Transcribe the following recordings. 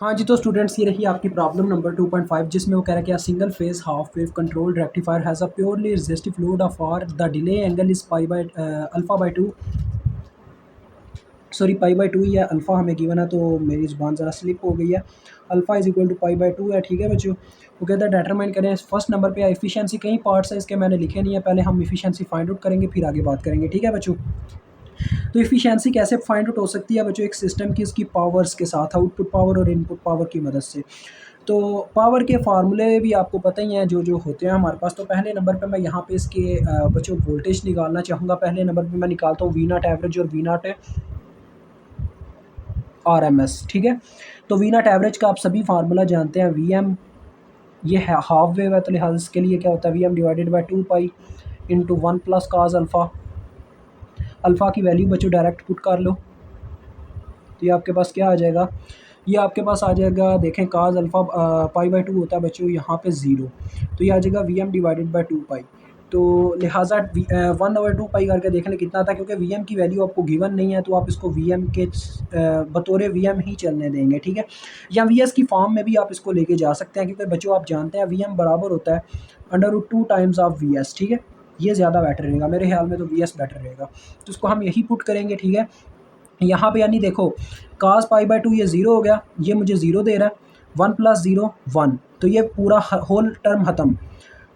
हाँ जी, तो स्टूडेंट्स ये रही आपकी प्रॉब्लम नंबर 2.5 जिसमें वो कह रहा है कि a single phase half wave controlled rectifier has a purely resistive load of R the delay angle is pi by alpha by 2 sorry pi by 2 या अल्फ़ा हमें गिवन है, तो मेरी ज़ुबान ज़रा स्लिप हो गई है। Alpha is equal to pi by 2 है, ठीक है बच्चों। वो कहता है डिटरमाइन करें फर्स्ट नंबर पे एफिशिएंसी, कई पार्ट्स हैं इसके मैंने लिखे नहीं है, पहले हम एफिशिएंसी फाइंड आउट करेंगे फिर आगे बात करेंगे, ठीक है बच्चों। तो एफिशिएंसी कैसे फाइंड आउट हो सकती है बच्चों, एक सिस्टम की उसकी पावर्स के साथ, आउटपुट पावर और इनपुट पावर की मदद से। तो पावर के फार्मूले भी आपको पता ही हैं जो जो होते हैं हमारे पास। तो पहले नंबर पे मैं यहाँ पे इसके बच्चों वोल्टेज निकालना चाहूँगा। पहले नंबर पे मैं निकालता हूँ वी नॉट एवरेज और V not R M S, ठीक है। तो वी नॉट एवरेज का आप सभी फार्मूला जानते हैं, वी एम ये है हाफ वेव है, तो लिहाजा इसके लिए क्या होता है V M divided by 2 pi into 1 plus cos alpha. Alpha की वैल्यू बच्चों डायरेक्ट पुट कर लो, तो ये आपके पास क्या आ जाएगा, ये आपके पास आ जाएगा, देखें काज अल्फ़ा पाई बाय 2 होता है बच्चों यहाँ पे 0, तो ये आ जाएगा वी एम डिवाइडेड बाई 2 पाई। तो लिहाजा 1/2 पाई करके देख लें कितना था, क्योंकि वी एम की वैल्यू आपको गिवन नहीं है तो आप इसको वी एम के बतौर वी एम ही चलने देंगे, ठीक है। या वी एस की फॉर्म में भी आप इसको लेके जा सकते हैं, क्योंकि बच्चों आप जानते हैं वी एम बराबर होता है √2 टाइम्स ऑफ वी एस, ठीक है। ये ज़्यादा बेटर रहेगा मेरे ख्याल में, तो वी एस बेटर रहेगा, तो इसको हम यही पुट करेंगे, ठीक है। यहाँ पे यानी देखो कास पाई बाय 2 ये 0 हो गया, ये मुझे 0 दे रहा है, 1 प्लस 0 1, तो ये पूरा होल टर्म ख़त्म।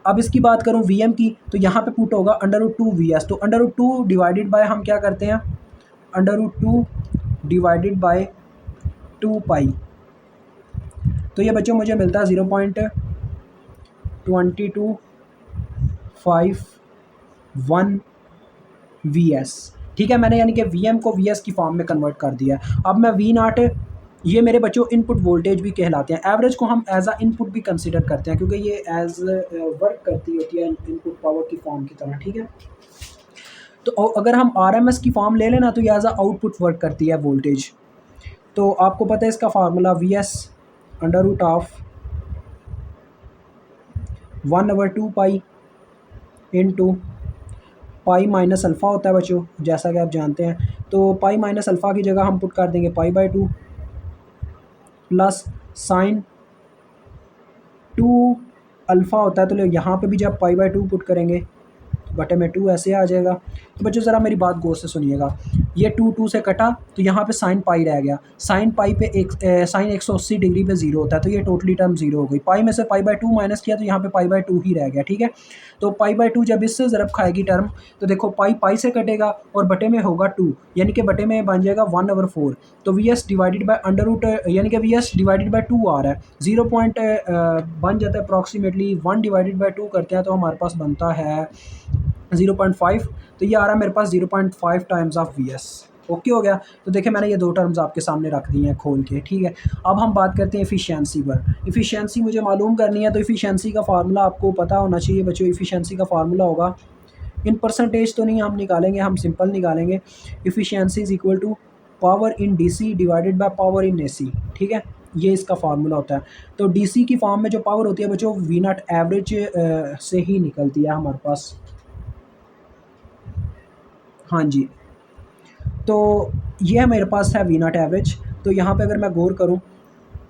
अब इसकी बात करूँ वी एम की, तो यहाँ पे पुट होगा √2 वी एस, तो √2 डिवाइडेड बाय हम क्या करते हैं √2 डिवाइडेड बाय 2 पाई, तो ये बच्चों मुझे मिलता है 0.2251 वी एस, ठीक है। मैंने यानी कि वी एम को वी एस की फॉर्म में कन्वर्ट कर दिया है। अब मैं वी नॉट, ये मेरे बच्चों इनपुट वोल्टेज भी कहलाते हैं। एवरेज को हम एज अ इनपुट भी कंसिडर करते हैं, क्योंकि ये एज वर्क करती होती है इनपुट पावर की फॉर्म की तरह, ठीक है। तो अगर हम आर एम एस की फॉर्म ले लेना, तो ये एज अ आउटपुट वर्क करती है वोल्टेज। तो आपको पता है इसका formula V S √of 1/2 pi into pi minus alpha होता है बच्चों, जैसा कि आप जानते हैं। तो पाई माइनस अल्फ़ा की जगह हम पुट कर देंगे पाई बाय 2 प्लस साइन 2 अल्फ़ा होता है, तो यहाँ पे भी जब पाई बाय 2 पुट करेंगे बटे में 2 ऐसे आ जाएगा। तो बच्चों ज़रा मेरी बात गौर से सुनिएगा, ये 2 से कटा, तो यहाँ पे साइन पाई रह गया। साइन पाई पे साइन 180 डिग्री पे 0 होता है, तो ये टोटली टर्म 0 हो गई। पाई में से पाई बाय 2 माइनस किया, तो यहाँ पे पाई बाय 2 ही रह गया, ठीक है। तो पाई बाय 2 जब इससे ज़रब खाएगी टर्म, तो देखो पाई पाई से कटेगा और बटे में होगा 2, यानी कि बटे में बन जाएगा 1/4। तो वी एस डिवाइडेड बाई √, यानी कि वी एस डिवाइडेड बाई 2 आ रहा है, 0 पॉइंट बन जाता है अप्रॉक्सीमेटली 1 डिवाइडेड बाई 2 करते हैं, तो हमारे पास बनता है 0.5। तो ये आ रहा है मेरे पास 0.5 times of V S. Okay हो गया। तो देखिए मैंने ये दो टर्म्स आपके सामने रख दी हैं खोल के, ठीक है। अब हम बात करते हैं एफिशिएंसी पर। एफिशिएंसी मुझे मालूम करनी है, तो एफिशिएंसी का फार्मूला आपको पता होना चाहिए बच्चों। एफिशिएंसी का फार्मूला होगा, इन परसेंटेज तो नहीं हम निकालेंगे, हम सिंपल निकालेंगे। Efficiency is equal to power in DC divided by power in AC, ठीक है। ये इसका फार्मूला होता है। तो डीसी की फॉर्म में जो पावर होती है बच्चों, वी नॉट एवरेज से ही निकलती है हमारे पास। हाँ जी, तो ये मेरे पास है वी नॉट एवरेज। तो यहाँ पे अगर मैं गौर करूँ,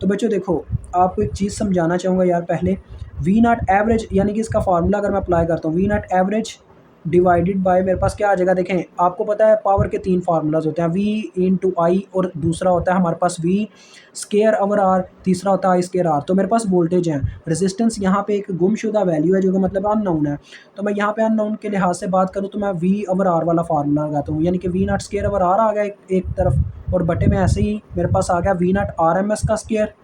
तो बच्चों देखो आपको एक चीज़ समझाना चाहूँगा यार। पहले वी नॉट एवरेज यानी कि इसका फार्मूला अगर मैं अप्लाई करता हूँ, V not average divided by मेरे पास क्या आ जाएगा, देखें आपको पता है पावर के 3 फार्मूलाज होते हैं, वी इंटू आई, और दूसरा होता है हमारे पास वी स्केयर ओवर आर, तीसरा होता है आई स्केयर आर। तो मेरे पास वोल्टेज है, रेजिस्टेंस यहाँ पे एक गुमशुदा वैल्यू है जो कि मतलब अननोन है। तो मैं यहाँ पे अननोन के लिहाज से बात करूँ, तो मैं वी ओवर आर वाला फार्मूला लगाता हूँ, यानी कि V naught square over R आ गया एक तरफ, और बटे में ऐसे ही मेरे पास आ गया V not R M S का स्केयर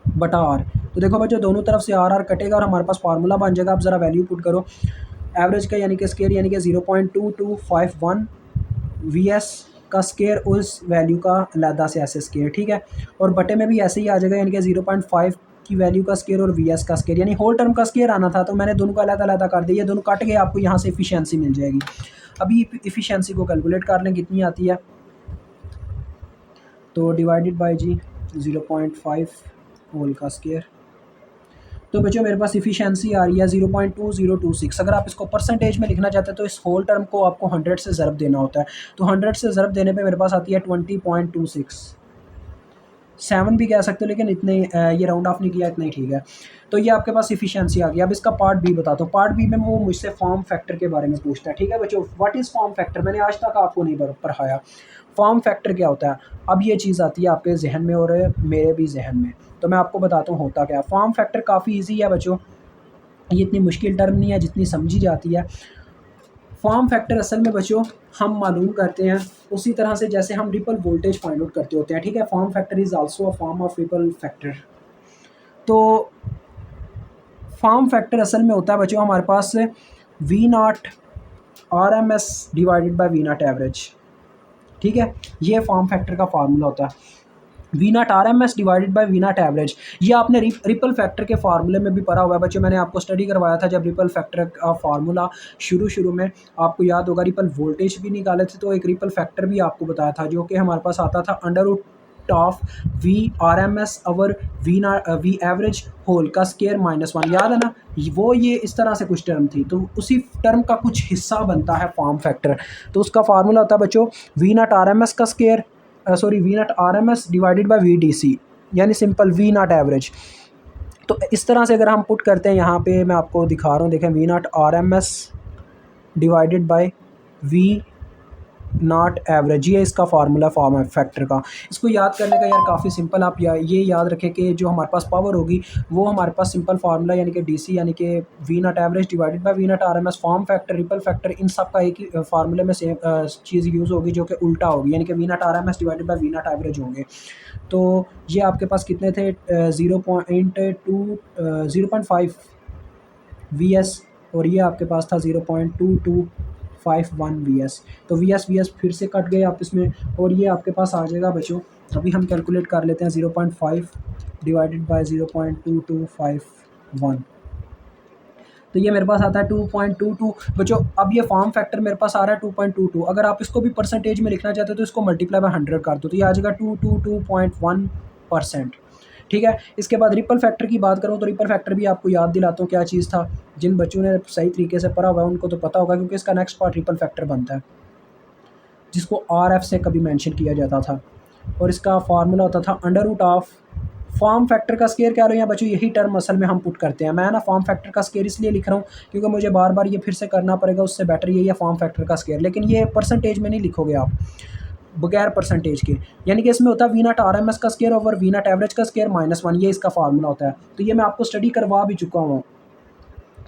बटा आर। तो देखो बच्चों दोनों तरफ से आर आर कटेगा और हमारे पास फार्मूला बन जाएगा। अब ज़रा वैल्यू पुट करो एवरेज का, यानी कि स्केयर, यानी कि 0.2251 वी एस का स्केयर उस वैल्यू का अलहदा से ऐसे स्केयर, ठीक है। और बटे में भी ऐसे ही आ जाएगा, यानी कि 0.5 की वैल्यू का स्केयर और वी एस का स्केयर, यानी होल टर्म का स्केयर आना था, तो मैंने दोनों का अलग-अलग कर दिया, दोनों कट गए, आपको यहाँ से एफिशिएंसी मिल जाएगी। अभी एफिशिएंसी को कैलकुलेट कर लें कितनी आती है, तो डिवाइडेड बाय जी 0.5 होल का स्केयर। तो बच्चों मेरे पास एफिशिएंसी आ रही है 0.2026। अगर आप इसको परसेंटेज में लिखना चाहते हैं, तो इस होल टर्म को आपको 100 से ज़रब देना होता है। तो 100 से ज़रब देने पे मेरे पास आती है 20.26। 7 भी कह सकते हो, लेकिन इतने ये राउंड ऑफ नहीं किया, इतना ही ठीक है। तो ये आपके पास इफिशिएंसी आ गई। अब इसका पार्ट बी बताता हूँ। पार्ट बी में वो मुझसे फॉर्म फैक्टर के बारे में पूछता है, ठीक है बच्चों। व्हाट इज़ फॉर्म फैक्टर, मैंने आज तक आपको नहीं पढ़ाया। फॉर्म फैक्टर क्या होता है? अब ये चीज़ आती है आपके जहन में और मेरे भी जहन में, तो मैं आपको बताता हूँ होता क्या। फॉर्म फैक्टर काफ़ी ईजी है बच्चों, ये इतनी मुश्किल टर्म नहीं है जितनी समझी जाती है। फॉर्म फैक्टर असल में बच्चों हम मालूम करते हैं उसी तरह से जैसे हम रिपल वोल्टेज फाइंड आउट करते होते हैं, ठीक है। Form factor is also a form of ripple factor. तो फॉर्म फैक्टर असल में होता है बच्चों हमारे पास V not R M S divided by V not average, ठीक है। ये फॉर्म फैक्टर का फार्मूला होता है, V not R M S divided by V not average. ये आपने रिपल फैक्टर के फार्मूले में भी पढ़ा हुआ है बच्चों, मैंने आपको स्टडी करवाया था जब रिपल फैक्टर का फार्मूला शुरू में आपको याद होगा। रिपल वोल्टेज भी निकाले थे, तो एक रिपल फैक्टर भी आपको बताया था जो कि हमारे पास आता था under root of V R M S over V average whole का स्केयर -1, याद है ना। वो ये इस तरह से कुछ टर्म थी, तो उसी टर्म का कुछ हिस्सा बनता है फॉर्म फैक्टर। तो उसका फार्मूला होता है बच्चों V not R M S का square, sorry V not R M S divided by V D C, यानी सिंपल वी नॉट एवरेज। तो इस तरह से अगर हम पुट करते हैं, यहाँ पे मैं आपको दिखा रहा हूँ, देखें V not R M S divided by V not average, ये इसका फार्मूला फॉर्म फैक्टर का। इसको याद करने का यार काफ़ी सिंपल, आप ये याद रखें कि जो हमारे पास पावर होगी वो हमारे पास सिंपल फार्मूला यानी कि डीसी यानी कि V not average divided by V not RMS. Form factor ripple factor इन सब का एक ही फार्मूले में सेम चीज़ यूज़ होगी जो कि उल्टा होगी, यानी कि V not RMS divided by V not average होंगे। तो ये आपके पास कितने थे 0.5 वी एस, और ये आपके पास था 0.2251 वी एस। तो वी एस फिर से कट गए आप इसमें, और ये आपके पास आ जाएगा बच्चों, अभी हम कैलकुलेट कर लेते हैं 0.5 डिवाइडेड बाय 0.2251, तो ये मेरे पास आता है 2.22 बच्चों। अब ये फॉर्म फैक्टर मेरे पास आ रहा है 2.22, अगर आप इसको भी परसेंटेज में लिखना चाहते हो तो इसको मल्टीप्लाई बाय 100 कर दो, तो ये आ जाएगा 222.1%, ठीक है। इसके बाद रिपल फैक्टर की बात करूँ तो रिपल फैक्टर भी आपको याद दिलाता हूँ क्या चीज़ था। जिन बच्चों ने सही तरीके से पढ़ा हुआ है उनको तो पता होगा, क्योंकि इसका नेक्स्ट पार्ट रिपल फैक्टर बनता है जिसको आर एफ से कभी मेंशन किया जाता था, और इसका फार्मूला होता था under root of form factor का स्केयर। कह रहे हैं बच्चों यही टर्म असल में हम पुट करते हैं। मैं ना फॉर्म फैक्टर का स्केयर इसलिए लिख रहा हूँ क्योंकि मुझे बार बार ये फिर से करना पड़ेगा, उससे बेटर यही है फॉर्म फैक्टर का स्केयर। लेकिन ये परसेंटेज में नहीं लिखोगे आप, बगैर परसेंटेज के, यानी कि इसमें होता है V not R M S का square over V not average का स्केयर -1, ये इसका फार्मूला होता है। तो ये मैं आपको स्टडी करवा भी चुका हूँ।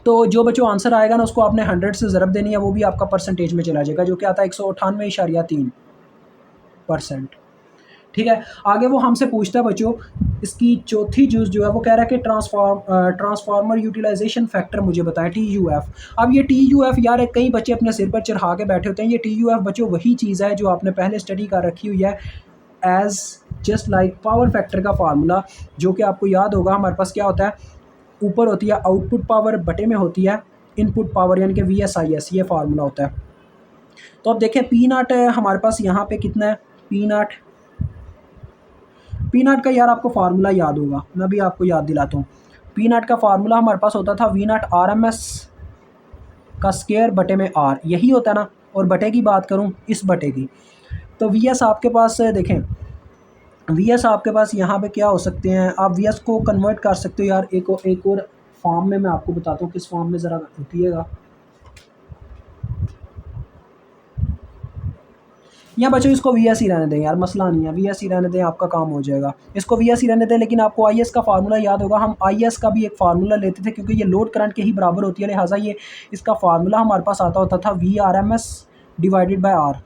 तो जो बच्चों आंसर आएगा ना उसको आपने 100 से ज़रब देनी है, वो भी आपका परसेंटेज में चला जाएगा, जो कि आता है 198.3%, ठीक है। आगे वो हमसे पूछता है बच्चों, इसकी चौथी चीज़ जो है वो कह रहा है कि ट्रांसफार्मर यूटिलाइजेशन फैक्टर मुझे बताएं, TUF। अब ये TUF यार कई बच्चे अपने सिर पर चढ़ा के बैठे होते हैं। ये TUF बच्चों वही चीज़ है जो आपने पहले स्टडी कर रखी हुई है, as just like power factor का फार्मूला, जो कि आपको याद होगा हमारे पास क्या होता है, ऊपर होती है आउटपुट पावर, बटे में होती है इनपुट पावर यानी कि VSIS, ये फार्मूला होता है। तो अब देखें पी नॉट हमारे पास यहाँ पे कितना है, पी नॉट का यार आपको फार्मूला याद होगा, मैं भी आपको याद दिलाता हूँ। पी नॉट का फार्मूला हमारे पास होता था V not R M S का स्केयर बटे में आर, यही होता है ना। और बटे की बात करूँ इस बटे की, तो वी एस आपके पास देखें, वी एस आपके पास यहाँ पे क्या हो सकते हैं, आप वी एस को कन्वर्ट कर सकते हो यार एक और फॉर्म में। मैं आपको बताता हूँ किस फॉर्म में, ज़रा रुकिएगा। या बच्चों इसको वी एस ही रहने दें यार, मसला नहीं है, वी एस ही रहने दें, आपका काम हो जाएगा। इसको वी एस ही रहने दें, लेकिन आपको आई एस का फार्मूला याद होगा। हम आई एस का भी एक फार्मूला लेते थे क्योंकि ये लोड करंट के ही बराबर होती है, लिहाजा ये इसका फार्मूला हमारे पास आता होता था V R M S divided by R,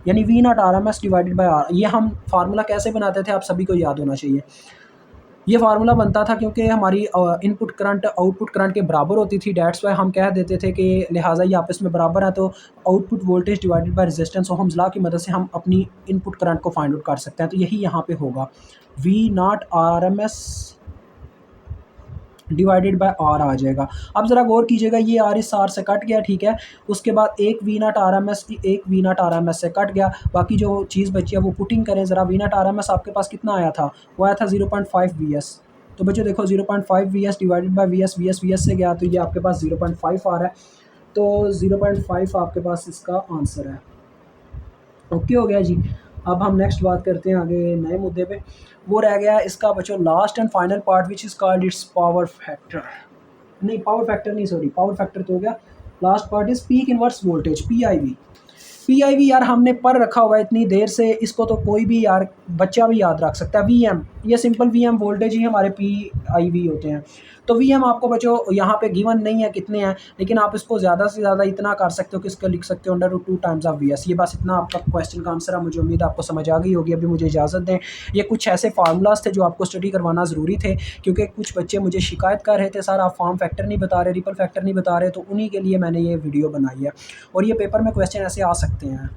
यानी V not R M S divided by R. ये हम फार्मूला कैसे बनाते थे आप सभी को याद होना चाहिए। ये फार्मूला बनता था क्योंकि हमारी इनपुट करंट आउटपुट करंट के बराबर होती थी, डेट्स वाई हम कह देते थे कि लिहाजा ये आपस में बराबर है, तो output voltage divided by resistance Ohm's law की मदद से हम अपनी इनपुट करंट को फाइंड आउट कर सकते हैं। तो यही यहाँ पे होगा V not R M S divided by R आ जाएगा। अब ज़रा गौर कीजिएगा, ये आर इस आर से कट गया, ठीक है। उसके बाद एक V not R M S की एक V not R M S से कट गया, बाकी जो चीज़ बची है वो पुटिंग करें ज़रा। V not R M S आपके पास कितना आया था, वो आया था 0.5 वी एस। तो बच्चों देखो 0.5 V S divided by V S से गया, तो ये आपके पास 0.5 आ रहा है। तो 0.5 आपके पास इसका आंसर है। ओके हो गया जी। अब हम नेक्स्ट बात करते हैं आगे नए मुद्दे पे। वो रह गया इसका बच्चों last and final part which is called its power factor. नहीं पावर फैक्टर नहीं, सॉरी पावर फैक्टर तो हो गया। Last part is peak inverse voltage, PIV. PIV यार हमने पढ़ रखा हुआ है इतनी देर से, इसको तो कोई भी यार बच्चा भी याद रख सकता है। वीएम, ये सिंपल वीएम वोल्टेज ही हमारे पीआईवी होते हैं। तो वीएम आपको बच्चों यहाँ पे गिवन नहीं है कितने हैं, लेकिन आप इसको ज़्यादा से ज़्यादा इतना कर सकते हो कि इसको लिख सकते हो under root 2 times of VS. ये बस इतना आपका क्वेश्चन का आंसर है। मुझे उम्मीद है आपको समझ आ गई होगी। अभी मुझे इजाज़त दें। ये कुछ ऐसे फार्मूलाज थे जो आपको स्टडी करवाना ज़रूरी थे, क्योंकि कुछ बच्चे मुझे शिकायत कर रहे थे सर आप फॉर्म फैक्टर नहीं बता रहे, रिपल फैक्टर नहीं बता रहे, तो उन्हीं के लिए मैंने ये वीडियो बनाई है। और ये पेपर में क्वेश्चन ऐसे आ सकते हैं।